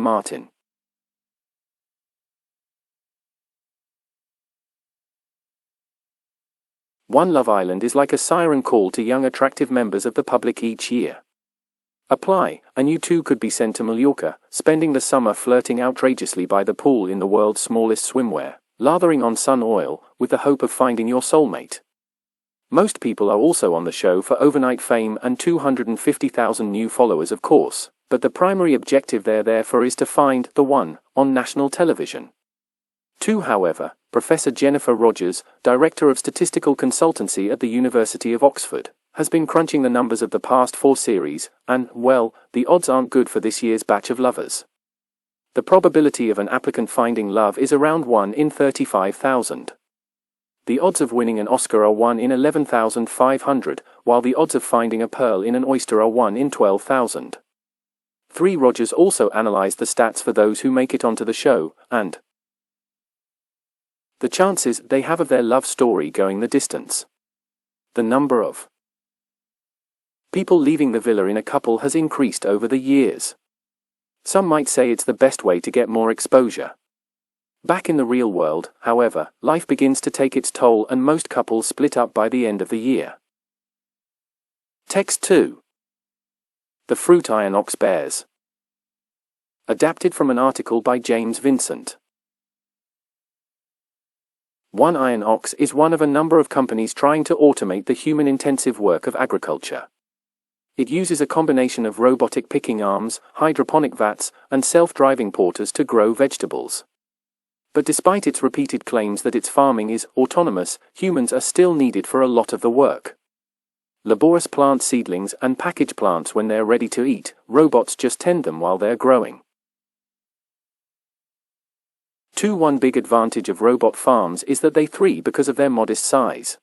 Martin. One Love Island is like a siren call to young attractive members of the public each year. Apply, and you too could be sent to Mallorca, spending the summer flirting outrageously by the pool in the world's smallest swimwear, lathering on sun oil, with the hope of finding your soulmate. Most people are also on the show for overnight fame and 250,000 new followers, of course, but the primary objective they're there for is to find the one on national television. However, Professor Jennifer Rogers, Director of Statistical Consultancy at the University of Oxford, has been crunching the numbers of the past 4 series, and, well, the odds aren't good for this year's batch of lovers. The probability of an applicant finding love is around 1 in 35,000. The odds of winning an Oscar are 1 in 11,500, while the odds of finding a pearl in an oyster are 1 in 12,000. Rogers also analyzed the stats for those who make it onto the show, and the chances they have of their love story going the distance. The number of people leaving the villa in a couple has increased over the years. Some might say it's the best way to get more exposure. Back in the real world, however, life begins to take its toll and most couples split up by the end of the year. Text 2. The Fruit Iron Ox Bears. Adapted from an article by James Vincent. One Iron Ox is one of a number of companies trying to automate the human-intensive work of agriculture. It uses a combination of robotic picking arms, hydroponic vats, and self-driving porters to grow vegetables. But despite its repeated claims that its farming is autonomous, humans are still needed for a lot of the work. Laborious plant seedlings and package plants when they're ready to eat, robots just tend them while they're growing. One big advantage of robot farms is that they thrive because of their modest size.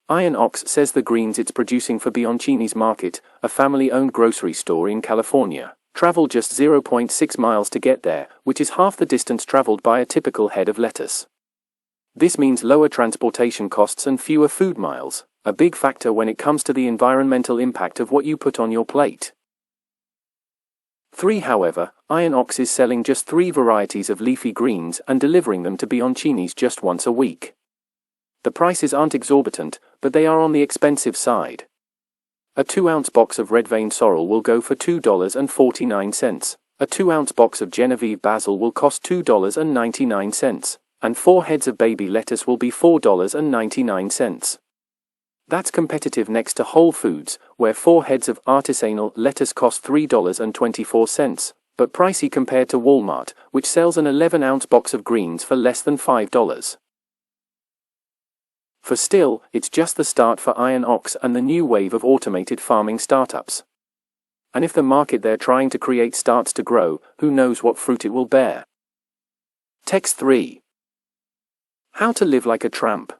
Iron Ox says the greens it's producing for Bianchini's Market, a family-owned grocery store in California, travel just 0.6 miles to get there, which is half the distance traveled by a typical head of lettuce. This means lower transportation costs and fewer food miles, a big factor when it comes to the environmental impact of what you put on your plate. However, Iron Ox is selling just 3 varieties of leafy greens and delivering them to Bianchini's just once a week. The prices aren't exorbitant, but they are on the expensive side. A 2-ounce box of red vein sorrel will go for $2.49, a 2-ounce box of Genevieve basil will cost $2.99, and 4 heads of baby lettuce will be $4.99. That's competitive next to Whole Foods, where 4 heads of artisanal lettuce cost $3.24, but pricey compared to Walmart, which sells an 11-ounce box of greens for less than $5. For still, it's just the start for Iron Ox and the new wave of automated farming startups. And if the market they're trying to create starts to grow, who knows what fruit it will bear. Text 3. How to live like a tramp.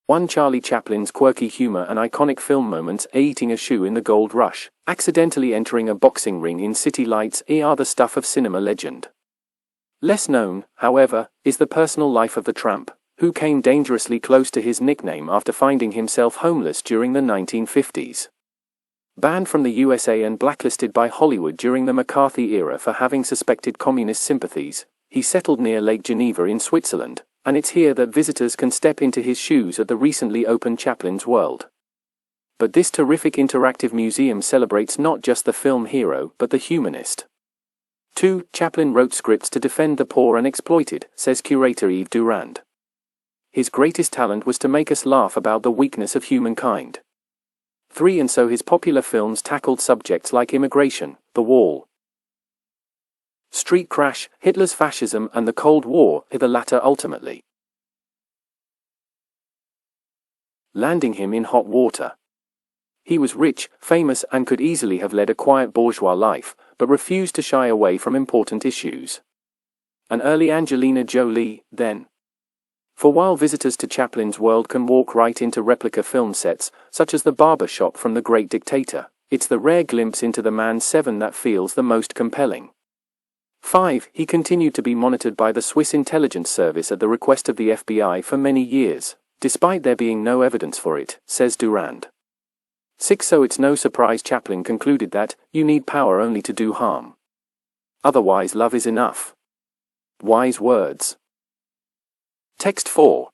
One Charlie Chaplin's quirky humor and iconic film moments, eating a shoe in the gold rush, accidentally entering a boxing ring in city lights, are the stuff of cinema legend. Less known, however, is the personal life of the tramp, who came dangerously close to his nickname after finding himself homeless during the 1950s. Banned from the USA and blacklisted by Hollywood during the McCarthy era for having suspected communist sympathies, he settled near Lake Geneva in Switzerland, and it's here that visitors can step into his shoes at the recently opened Chaplin's World. But this terrific interactive museum celebrates not just the film hero but the humanist. Chaplin wrote scripts to defend the poor and exploited, says curator Yves Durand. His greatest talent was to make us laugh about the weakness of humankind. And so his popular films tackled subjects like immigration, the wall, street crash, Hitler's fascism and the Cold War, the latter ultimately landing him in hot water. He was rich, famous and could easily have led a quiet bourgeois life, but refused to shy away from important issues. An early Angelina Jolie, then. For while visitors to Chaplin's World can walk right into replica film sets, such as the barber shop from The Great Dictator, it's the rare glimpse into the man's 7 that feels the most compelling. He continued to be monitored by the Swiss intelligence service at the request of the FBI for many years, despite there being no evidence for it, says Durand. 6. So it's no surprise Chaplin concluded that you need power only to do harm. Otherwise love is enough. Wise words. Text 4.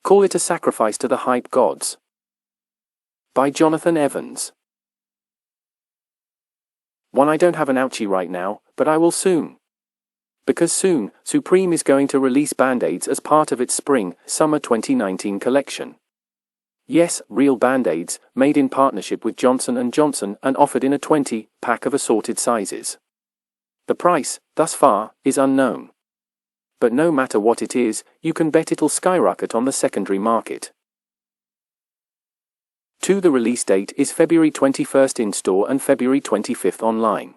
Call it a sacrifice to the hype gods. By Jonathan Evans. 1. I don't have an ouchie right now, but I will soon. Because soon, Supreme is going to release Band-Aids as part of its Spring/Summer 2019 collection. Yes, real Band-Aids, made in partnership with Johnson & Johnson and offered in a 20-pack of assorted sizes. The price, thus far, is unknown. But no matter what it is, you can bet it'll skyrocket on the secondary market. 2. The release date is February 21st in-store and February 25th online.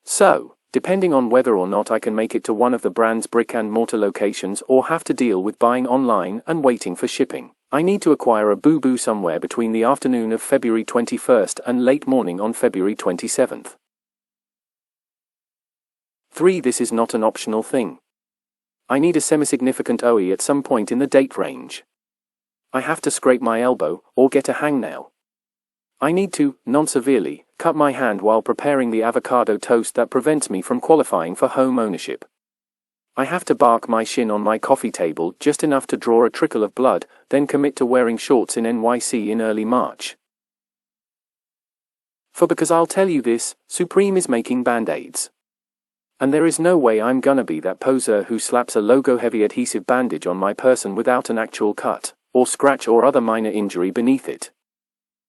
So, depending on whether or not I can make it to one of the brand's brick-and-mortar locations or have to deal with buying online and waiting for shipping, I need to acquire a boo-boo somewhere between the afternoon of February 21st and late morning on February 27th. 3. This is not an optional thing. I need a semi-significant OE at some point in the date range. I have to scrape my elbow or get a hangnail. I need to, non-severely, cut my hand while preparing the avocado toast that prevents me from qualifying for home ownership. I have to bark my shin on my coffee table just enough to draw a trickle of blood, then commit to wearing shorts in NYC in early March. Because I'll tell you this, Supreme is making Band-Aids. And there is no way I'm gonna be that poser who slaps a logo-heavy adhesive bandage on my person without an actual cut, or scratch or other minor injury beneath it.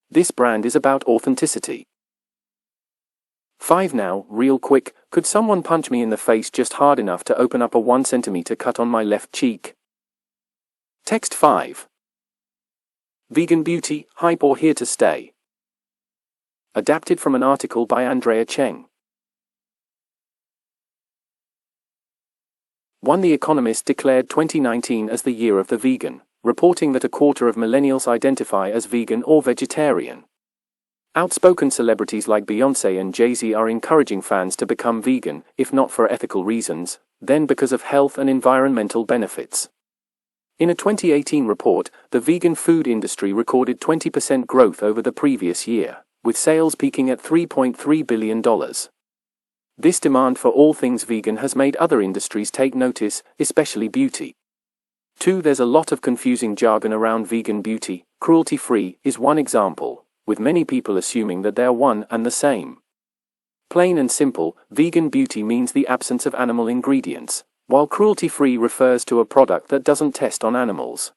This brand is about authenticity. 5. Now, real quick, could someone punch me in the face just hard enough to open up a 1 centimeter cut on my left cheek? Text 5. Vegan beauty, hype or here to stay? Adapted from an article by Andrea Cheng. 1. The Economist declared 2019 as the year of the vegan, reporting that a quarter of millennials identify as vegan or vegetarian. Outspoken celebrities like Beyoncé and Jay-Z are encouraging fans to become vegan, if not for ethical reasons, then because of health and environmental benefits. In a 2018 report, the vegan food industry recorded 20% growth over the previous year, with sales peaking at $3.3 billion. This demand for all things vegan has made other industries take notice, especially beauty. 2. There's a lot of confusing jargon around vegan beauty. Cruelty-free is one example, with many people assuming that they're one and the same. Plain and simple, vegan beauty means the absence of animal ingredients, while cruelty-free refers to a product that doesn't test on animals.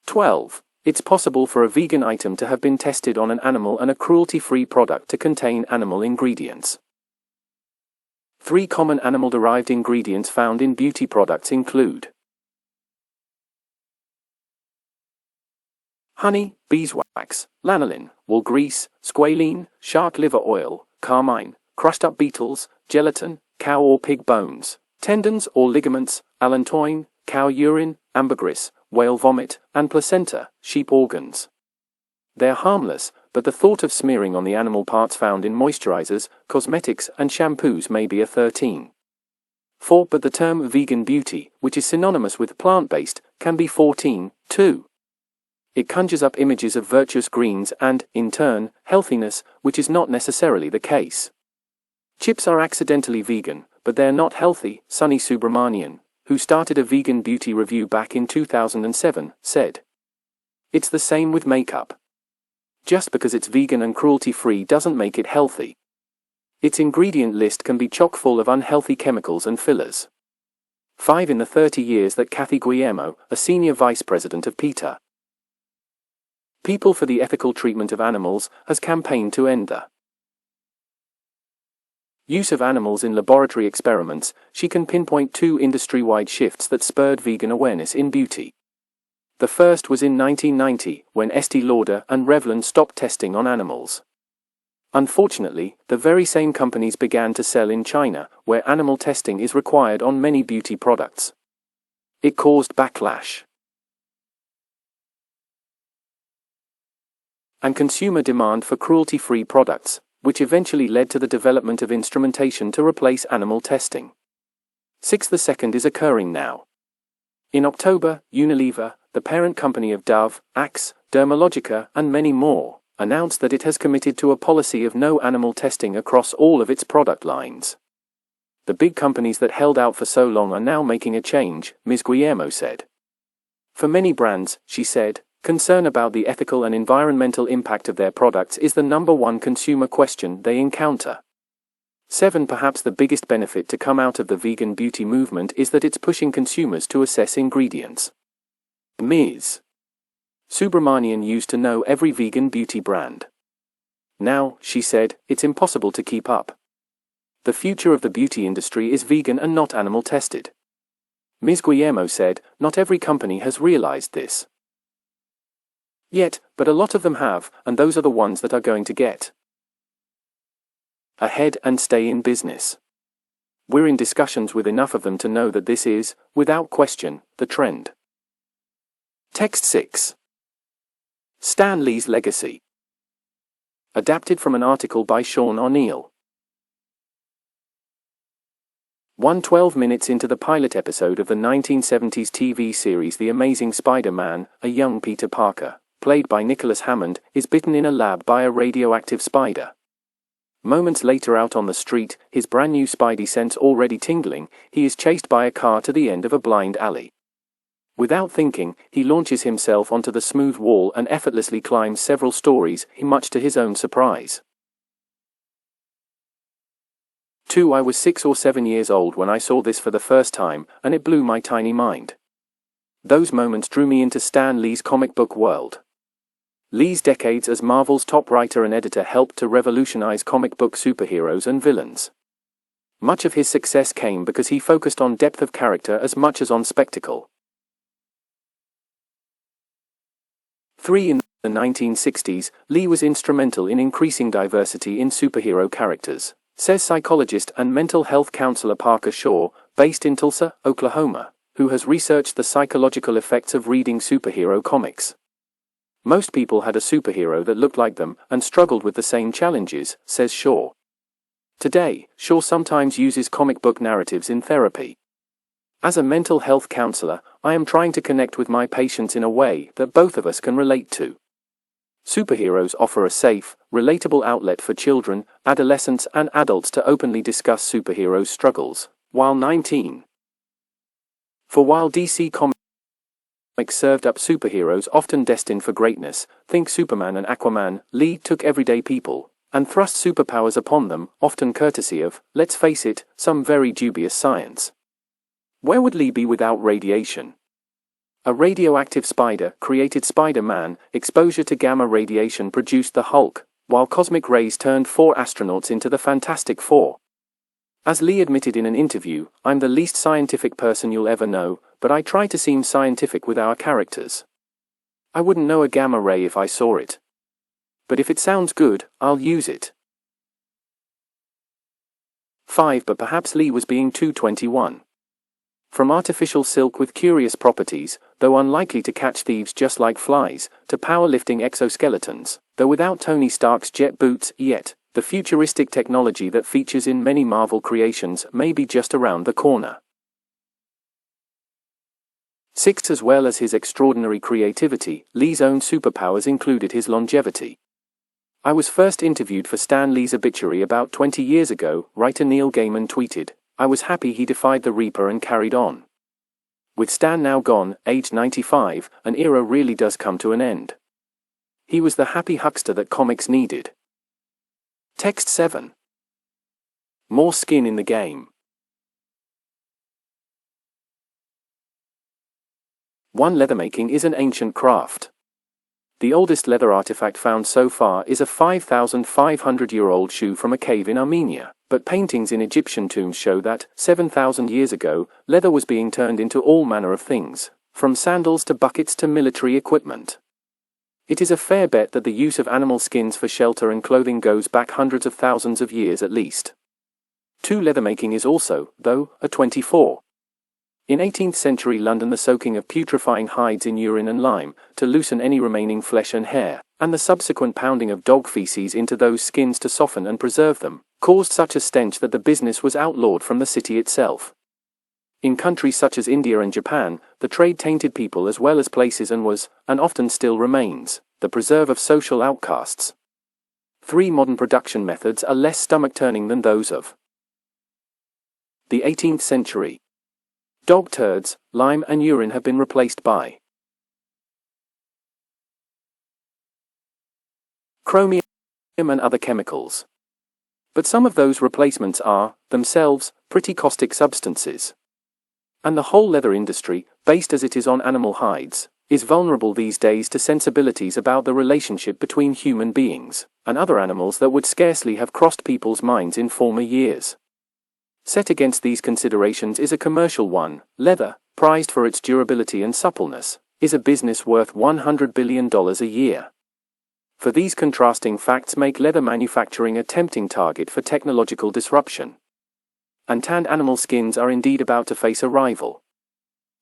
12. It's possible for a vegan item to have been tested on an animal and a cruelty-free product to contain animal ingredients. 3 common animal-derived ingredients found in beauty products include honey, beeswax, lanolin, wool grease, squalene, shark liver oil, carmine, crushed-up beetles, gelatin, cow or pig bones, tendons or ligaments, allantoin, cow urine, ambergris, whale vomit, and placenta, sheep organs. They're harmless, but the thought of smearing on the animal parts found in moisturizers, cosmetics, and shampoos may be a 13. 4. But the term vegan beauty, which is synonymous with plant-based, can be 14, too. It conjures up images of virtuous greens and, in turn, healthiness, which is not necessarily the case. Chips are accidentally vegan, but they're not healthy, Sunny Subramanian, who started a vegan beauty review back in 2007, said. It's the same with makeup. Just because it's vegan and cruelty-free doesn't make it healthy. Its ingredient list can be chock full of unhealthy chemicals and fillers. 5. In the 30 years that Kathy Guillermo, a senior vice president of PETA, People for the Ethical Treatment of Animals, has campaigned to end the use of animals in laboratory experiments, she can pinpoint 2 industry-wide shifts that spurred vegan awareness in beauty. The first was in 1990, when Estee Lauder and Revlon stopped testing on animals. Unfortunately, the very same companies began to sell in China, where animal testing is required on many beauty products. It caused backlash and consumer demand for cruelty-free products, which eventually led to the development of instrumentation to replace animal testing. 6. The second is occurring now. In October, Unilever, the parent company of Dove, Axe, Dermalogica, and many more, announced that it has committed to a policy of no animal testing across all of its product lines. The big companies that held out for so long are now making a change, Ms. Guillermo said. For many brands, she said, concern about the ethical and environmental impact of their products is the number one consumer question they encounter. 7. Perhaps the biggest benefit to come out of the vegan beauty movement is that it's pushing consumers to assess ingredients. Ms. Subramanian used to know every vegan beauty brand. Now, she said, it's impossible to keep up. The future of the beauty industry is vegan and not animal tested. Ms. Guillermo said, not every company has realized this yet, but a lot of them have, and those are the ones that are going to get ahead and stay in business. We're in discussions with enough of them to know that this is, without question, the trend. Text 6. Stan Lee's legacy. Adapted from an article by Sean O'Neill. 12 minutes into the pilot episode of the 1970s TV series The Amazing Spider-Man, a young Peter Parker, played by Nicholas Hammond, is bitten in a lab by a radioactive spider. Moments later out on the street, his brand new Spidey sense already tingling, he is chased by a car to the end of a blind alley. Without thinking, he launches himself onto the smooth wall and effortlessly climbs several stories, much to his own surprise. 2. I was 6 or 7 years old when I saw this for the first time, and it blew my tiny mind. Those moments drew me into Stan Lee's comic book world. Lee's decades as Marvel's top writer and editor helped to revolutionize comic book superheroes and villains. Much of his success came because he focused on depth of character as much as on spectacle. 3. In the 1960s, Lee was instrumental in increasing diversity in superhero characters, says psychologist and mental health counselor Parker Shaw, based in Tulsa, Oklahoma, who has researched the psychological effects of reading superhero comics. Most people had a superhero that looked like them and struggled with the same challenges, says Shaw. Today, Shaw sometimes uses comic book narratives in therapy. As a mental health counselor, I am trying to connect with my patients in a way that both of us can relate to. Superheroes offer a safe, relatable outlet for children, adolescents and adults to openly discuss superheroes' struggles. While 19. For while DC Comics served up superheroes often destined for greatness, think Superman and Aquaman, Lee took everyday people and thrust superpowers upon them, often courtesy of, let's face it, some very dubious science. Where would Lee be without radiation? A radioactive spider created Spider-Man, exposure to gamma radiation produced the Hulk, while cosmic rays turned 4 astronauts into the Fantastic Four. As Lee admitted in an interview, I'm the least scientific person you'll ever know, but I try to seem scientific with our characters. I wouldn't know a gamma ray if I saw it. But if it sounds good, I'll use it. 5. But perhaps Lee was being too 21. From artificial silk with curious properties, though unlikely to catch thieves just like flies, to powerlifting exoskeletons, though without Tony Stark's jet boots, yet, the futuristic technology that features in many Marvel creations may be just around the corner. 6. As well as his extraordinary creativity, Lee's own superpowers included his longevity. I was first interviewed for Stan Lee's obituary about 20 years ago, writer Neil Gaiman tweeted, I was happy he defied the Reaper and carried on. With Stan now gone, aged 95, an era really does come to an end. He was the happy huckster that comics needed. Text 7. More skin in the game. 1. Leathermaking is an ancient craft. The oldest leather artifact found so far is a 5,500-year-old shoe from a cave in Armenia, but paintings in Egyptian tombs show that, 7,000 years ago, leather was being turned into all manner of things, from sandals to buckets to military equipment. It is a fair bet that the use of animal skins for shelter and clothing goes back hundreds of thousands of years at least. 2. Leathermaking is also, though, a 24. In 18th century London, the soaking of putrefying hides in urine and lime, to loosen any remaining flesh and hair, and the subsequent pounding of dog feces into those skins to soften and preserve them, caused such a stench that the business was outlawed from the city itself. In countries such as India and Japan, the trade tainted people as well as places and was, and often still remains, the preserve of social outcasts. 3 modern production methods are less stomach-turning than those of the 18th century. Dog turds, lime and urine have been replaced by chromium and other chemicals. But some of those replacements are, themselves, pretty caustic substances. And the whole leather industry, based as it is on animal hides, is vulnerable these days to sensibilities about the relationship between human beings and other animals that would scarcely have crossed people's minds in former years. Set against these considerations is a commercial one. Leather, prized for its durability and suppleness, is a business worth $100 billion a year. For these contrasting facts make leather manufacturing a tempting target for technological disruption. And tanned animal skins are indeed about to face a rival.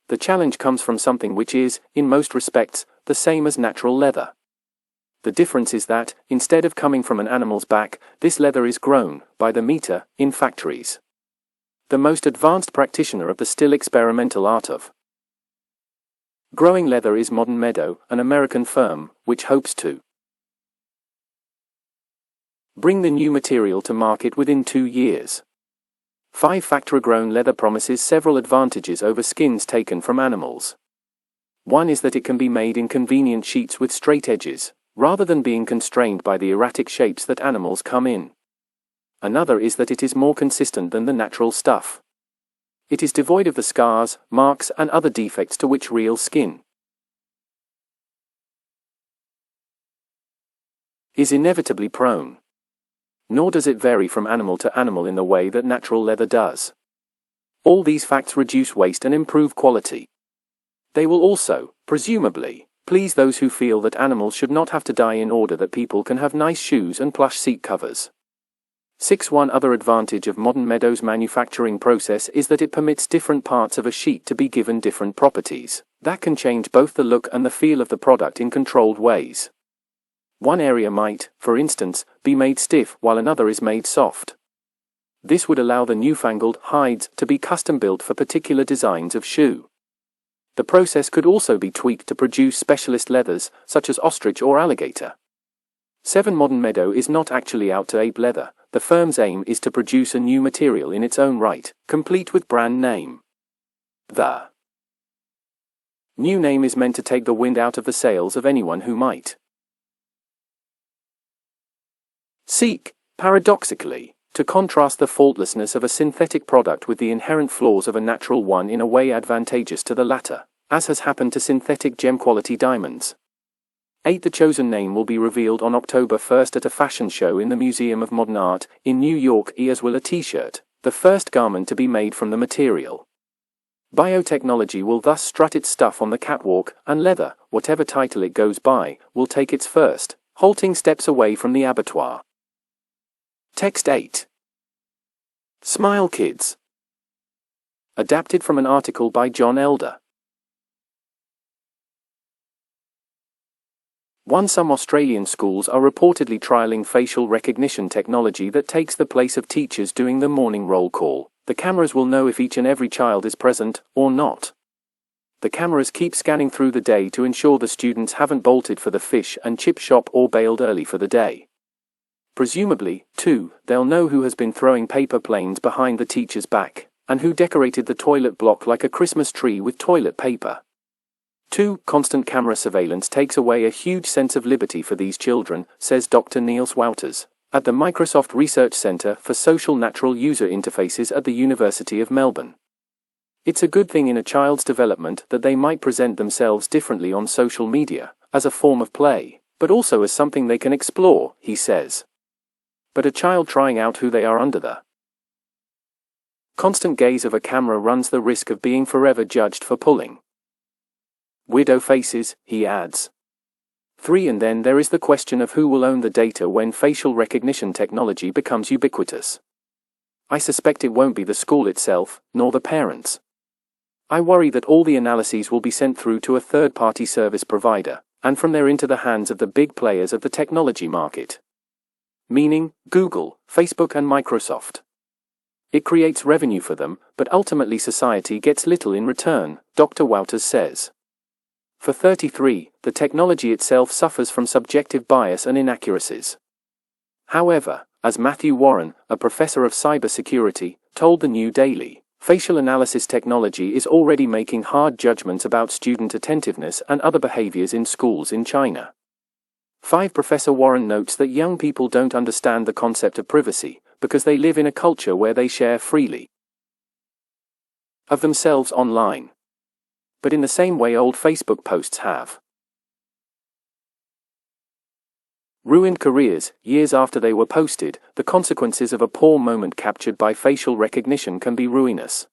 The challenge comes from something which is, in most respects, the same as natural leather. The difference is that, instead of coming from an animal's back, this leather is grown, by the meter, in factories. The most advanced practitioner of the still experimental art of growing leather is Modern Meadow, an American firm, which hopes to bring the new material to market within 2 years. 5 factory-grown leather promises several advantages over skins taken from animals. One is that it can be made in convenient sheets with straight edges, rather than being constrained by the erratic shapes that animals come in. Another is that it is more consistent than the natural stuff. It is devoid of the scars, marks, and other defects to which real skin is inevitably prone. Nor does it vary from animal to animal in the way that natural leather does. All these facts reduce waste and improve quality. They will also, presumably, please those who feel that animals should not have to die in order that people can have nice shoes and plush seat covers. 6. One other advantage of Modern Meadow's manufacturing process is that it permits different parts of a sheet to be given different properties that can change both the look and the feel of the product in controlled ways. One area might, for instance, be made stiff while another is made soft. This would allow the newfangled hides to be custom-built for particular designs of shoe. The process could also be tweaked to produce specialist leathers, such as ostrich or alligator. 7. Modern Meadow is not actually out to ape leather. The firm's aim is to produce a new material in its own right, complete with brand name. The new name is meant to take the wind out of the sails of anyone who might seek, paradoxically, to contrast the faultlessness of a synthetic product with the inherent flaws of a natural one in a way advantageous to the latter, as has happened to synthetic gem-quality diamonds. 8. The chosen name will be revealed on October 1st at a fashion show in the Museum of Modern Art, in New York, as will a t-shirt, the first garment to be made from the material. Biotechnology will thus strut its stuff on the catwalk, and leather, whatever title it goes by, will take its first, halting steps away from the abattoir. Text 8. Smile Kids. Adapted from an article by John Elder. Some Australian schools are reportedly trialling facial recognition technology that takes the place of teachers doing the morning roll call. The cameras will know if each and every child is present, or not. The cameras keep scanning through the day to ensure the students haven't bolted for the fish and chip shop or bailed early for the day. Presumably, too, they'll know who has been throwing paper planes behind the teacher's back, and who decorated the toilet block like a Christmas tree with toilet paper. 2. Constant camera surveillance takes away a huge sense of liberty for these children, says Dr. Niels Wouters, at the Microsoft Research Centre for Social Natural User Interfaces at the University of Melbourne. It's a good thing in a child's development that they might present themselves differently on social media, as a form of play, but also as something they can explore, he says. But a child trying out who they are under the constant gaze of a camera runs the risk of being forever judged for pulling weirdo faces, he adds. 3. And then there is the question of who will own the data when facial recognition technology becomes ubiquitous. I suspect it won't be the school itself, nor the parents. I worry that all the analyses will be sent through to a third-party service provider, and from there into the hands of the big players of the technology market. Meaning, Google, Facebook and Microsoft. It creates revenue for them, but ultimately society gets little in return, Dr. Wouters says. For 33, the technology itself suffers from subjective bias and inaccuracies. However, as Matthew Warren, a professor of cybersecurity, told the New Daily, facial analysis technology is already making hard judgments about student attentiveness and other behaviors in schools in China. 5. Professor Warren notes that young people don't understand the concept of privacy, because they live in a culture where they share freely of themselves online. But in the same way old Facebook posts have ruined careers, years after they were posted, the consequences of a poor moment captured by facial recognition can be ruinous.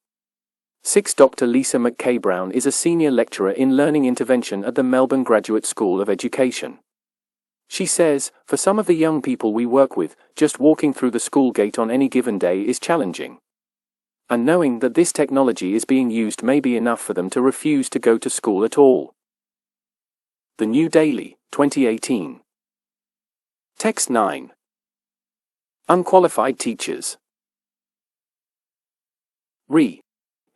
6. Dr. Lisa McKay Brown is a senior lecturer in learning intervention at the Melbourne Graduate School of Education. She says, for some of the young people we work with, just walking through the school gate on any given day is challenging. And knowing that this technology is being used may be enough for them to refuse to go to school at all. The New Daily, 2018. Text 9. Unqualified teachers.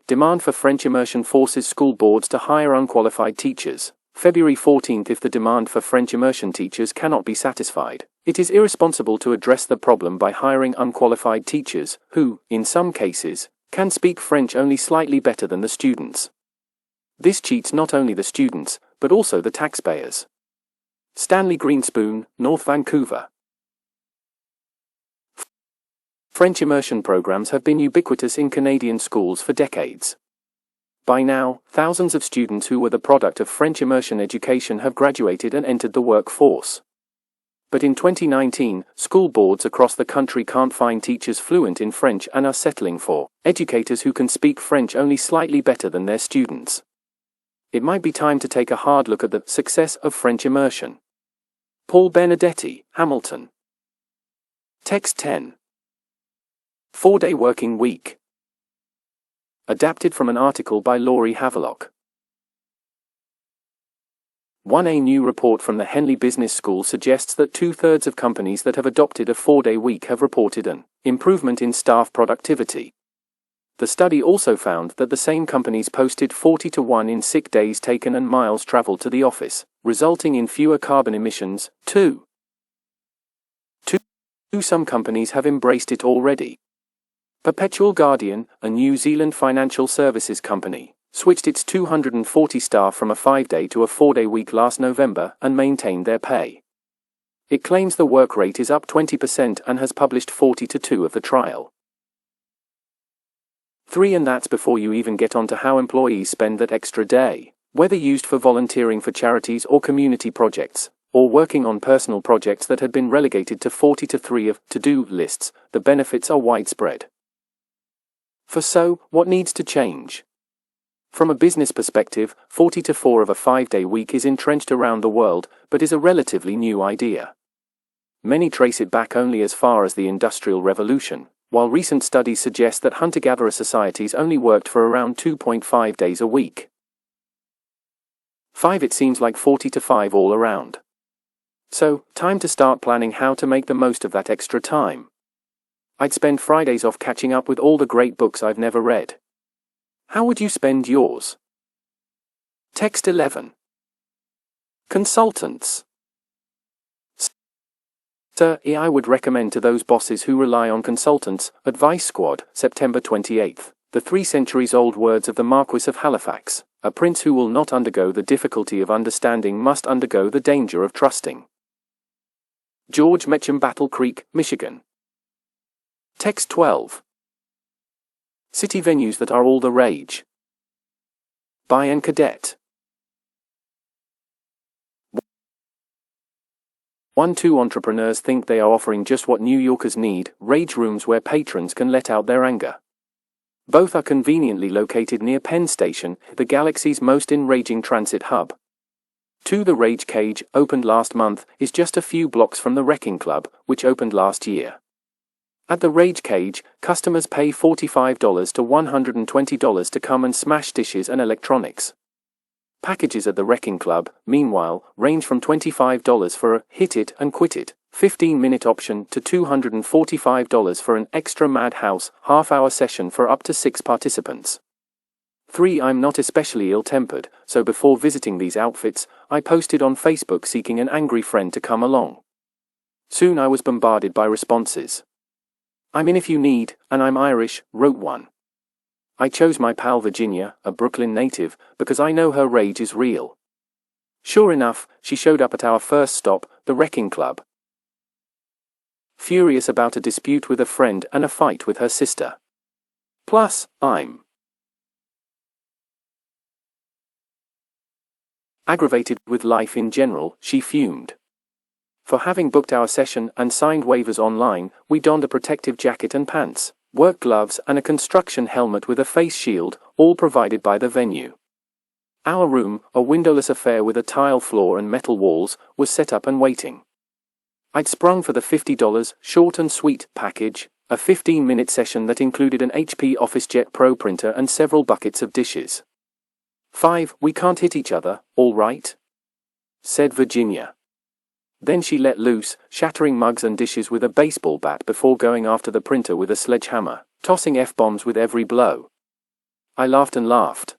Demand for French immersion forces school boards to hire unqualified teachers. February 14. If the demand for French immersion teachers cannot be satisfied, it is irresponsible to address the problem by hiring unqualified teachers, who, in some cases, can speak French only slightly better than the students. This cheats not only the students, but also the taxpayers. Stanley Greenspoon, North Vancouver. French immersion programs have been ubiquitous in Canadian schools for decades. By now, thousands of students who were the product of French immersion education have graduated and entered the workforce. But in 2019, school boards across the country can't find teachers fluent in French and are settling for educators who can speak French only slightly better than their students. It might be time to take a hard look at the success of French immersion. Paul Benedetti, Hamilton. Text 10. 4-day working week. Adapted from an article by Laurie Havelock. 1. A new report from the Henley Business School suggests that 2/3 of companies that have adopted a 4-day week have reported an improvement in staff productivity. The study also found that the same companies posted 40-1 in sick days taken and miles traveled to the office, resulting in fewer carbon emissions, too. 2. Some companies have embraced it already. Perpetual Guardian, a New Zealand financial services company, switched its 240 staff from a 5-day to a 4-day week last November and maintained their pay. It claims the work rate is up 20% and has published 40-2 of the trial. 3. And that's before you even get onto how employees spend that extra day, whether used for volunteering for charities or community projects, or working on personal projects that had been relegated to 40-3 of to-do lists. The benefits are widespread. So, what needs to change? From a business perspective, 40-4 of a 5-day week is entrenched around the world, but is a relatively new idea. Many trace it back only as far as the Industrial Revolution, while recent studies suggest that hunter-gatherer societies only worked for around 2.5 days a week. 5. It seems like 40-5 all around. So, time to start planning how to make the most of that extra time. I'd spend Fridays off catching up with all the great books I've never read. How would you spend yours? Text 11. Consultants. Sir, I would recommend to those bosses who rely on consultants, Advice Squad, September 28. The 3 centuries-old words of the Marquis of Halifax, a prince who will not undergo the difficulty of understanding must undergo the danger of trusting. George Metchem, Battle Creek, Michigan. Text 12. City venues that are all the rage. By Ann Cadet. 1-2 entrepreneurs think they are offering just what New Yorkers need, rage rooms where patrons can let out their anger. Both are conveniently located near Penn Station, the galaxy's most enraging transit hub. 2. The Rage Cage, opened last month, is just a few blocks from the Wrecking Club, which opened last year. At the Rage Cage, customers pay $45 to $120 to come and smash dishes and electronics. Packages at the Wrecking Club, meanwhile, range from $25 for a hit it and quit it 15-minute option to $245 for an extra madhouse half-hour session for up to 6 participants. 3. I'm not especially ill-tempered, so before visiting these outfits, I posted on Facebook seeking an angry friend to come along. Soon I was bombarded by responses. "I'm in if you need, and I'm Irish," wrote one. "I chose my pal Virginia, a Brooklyn native, because I know her rage is real." Sure enough, she showed up at our first stop, the Wrecking Club. Furious about a dispute with a friend and a fight with her sister. Plus, I'm aggravated with life in general, she fumed. For having booked our session and signed waivers online, we donned a protective jacket and pants, work gloves and a construction helmet with a face shield, all provided by the venue. Our room, a windowless affair with a tile floor and metal walls, was set up and waiting. I'd sprung for the $50 short and sweet package, a 15-minute session that included an HP OfficeJet Pro printer and several buckets of dishes. 5. "We can't hit each other, all right?" said Virginia. Then she let loose, shattering mugs and dishes with a baseball bat before going after the printer with a sledgehammer, tossing F-bombs with every blow. I laughed and laughed.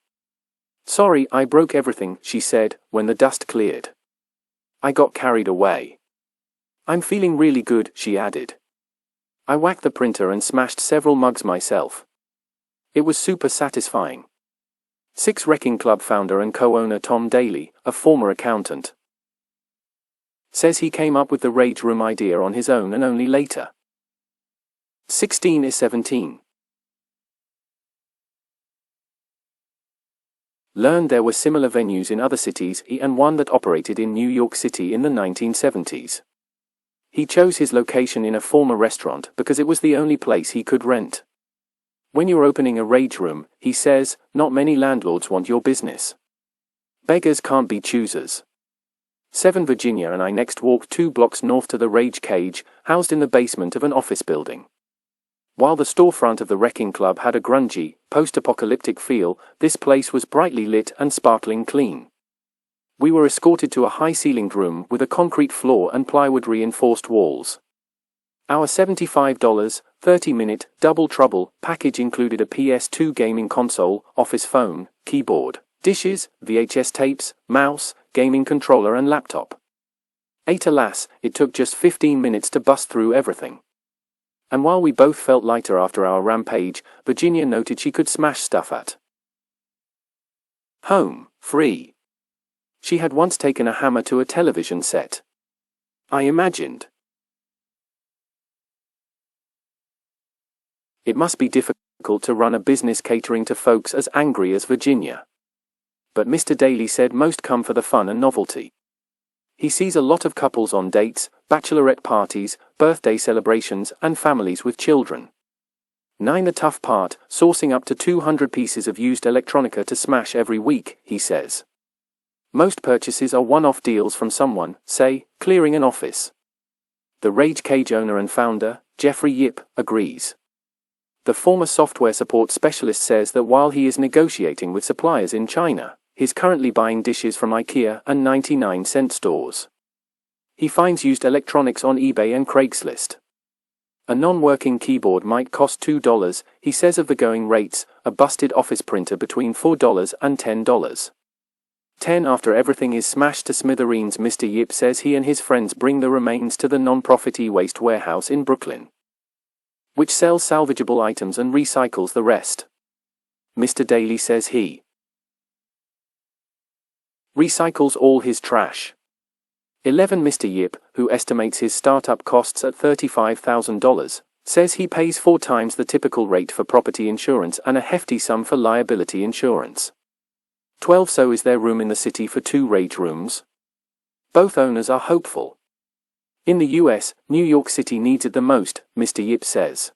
"Sorry, I broke everything," she said, when the dust cleared. I got carried away. "I'm feeling really good," she added. I whacked the printer and smashed several mugs myself. It was super satisfying. 6. Wrecking Club founder and co-owner Tom Daly, a former accountant, says he came up with the rage room idea on his own and only later. 16 is 17. Learned there were similar venues in other cities and one that operated in New York City in the 1970s. He chose his location in a former restaurant because it was the only place he could rent. When you're opening a rage room, he says, not many landlords want your business. Beggars can't be choosers. 7. Virginia and I next walked 2 blocks north to the Rage Cage, housed in the basement of an office building. While the storefront of the Wrecking Club had a grungy, post-apocalyptic feel, this place was brightly lit and sparkling clean. We were escorted to a high-ceilinged room with a concrete floor and plywood-reinforced walls. Our $75, 30-minute, Double Trouble package included a PS2 gaming console, office phone, keyboard, dishes, VHS tapes, mouse, gaming controller and laptop. 8. Alas, it took just 15 minutes to bust through everything. And while we both felt lighter after our rampage, Virginia noted she could smash stuff at home, free. She had once taken a hammer to a television set. I imagined. It must be difficult to run a business catering to folks as angry as Virginia. But Mr. Daly said most come for the fun and novelty. He sees a lot of couples on dates, bachelorette parties, birthday celebrations, and families with children. 9. The tough part, sourcing up to 200 pieces of used electronica to smash every week, he says. Most purchases are one-off deals from someone, say, clearing an office. The Rage Cage owner and founder, Jeffrey Yip, agrees. The former software support specialist says that while he is negotiating with suppliers in China, he's currently buying dishes from IKEA and 99-cent stores. He finds used electronics on eBay and Craigslist. A non-working keyboard might cost $2, he says of the going rates, a busted office printer between $4 and $10. 10. After everything is smashed to smithereens, Mr. Yip says he and his friends bring the remains to the non-profit e-waste warehouse in Brooklyn, which sells salvageable items and recycles the rest. Mr. Daly says he recycles all his trash. 11. Mr. Yip, who estimates his startup costs at $35,000, says he pays 4 times the typical rate for property insurance and a hefty sum for liability insurance. 12. So is there room in the city for 2 rage rooms? Both owners are hopeful. In the US, New York City needs it the most, Mr. Yip says.